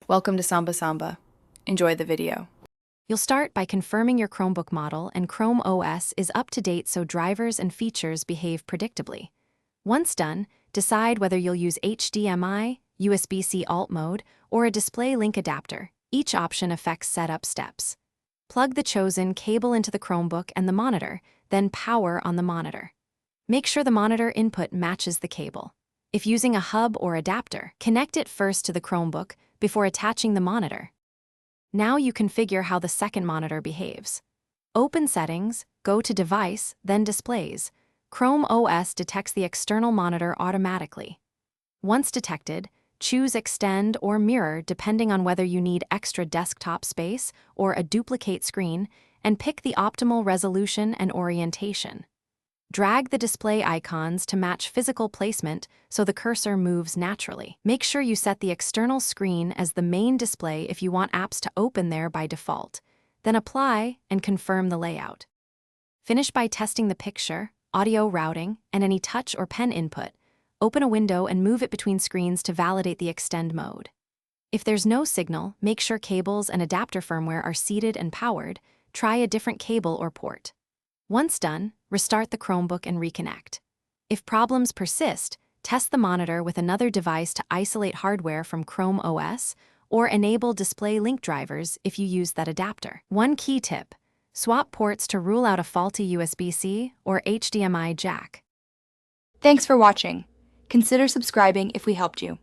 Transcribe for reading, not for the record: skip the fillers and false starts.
Welcome to Samba Samba. Enjoy the video. You'll start by confirming your Chromebook model and Chrome OS is up to date so drivers and features behave predictably. Once done, decide whether you'll use HDMI, USB-C alt mode, or a display link adapter. Each option affects setup steps. Plug the chosen cable into the Chromebook and the monitor, then power on the monitor. Make sure the monitor input matches the cable. If using a hub or adapter, connect it first to the Chromebook before attaching the monitor. Now you configure how the second monitor behaves. Open Settings, go to Device, then Displays. Chrome OS detects the external monitor automatically. Once detected, choose Extend or Mirror depending on whether you need extra desktop space or a duplicate screen, and pick the optimal resolution and orientation. Drag the display icons to match physical placement so the cursor moves naturally. Make sure you set the external screen as the main display if you want apps to open there by default. Then apply and confirm the layout. Finish by testing the picture, audio routing, and any touch or pen input. Open a window and move it between screens to validate the extend mode. If there's no signal, make sure cables and adapter firmware are seated and powered. Try a different cable or port. Once done, restart the Chromebook and reconnect. If problems persist, test the monitor with another device to isolate hardware from Chrome OS, or enable display link drivers if you use that adapter. One key tip: swap ports to rule out a faulty USB-C or HDMI jack. Thanks for watching. Consider subscribing if we helped you.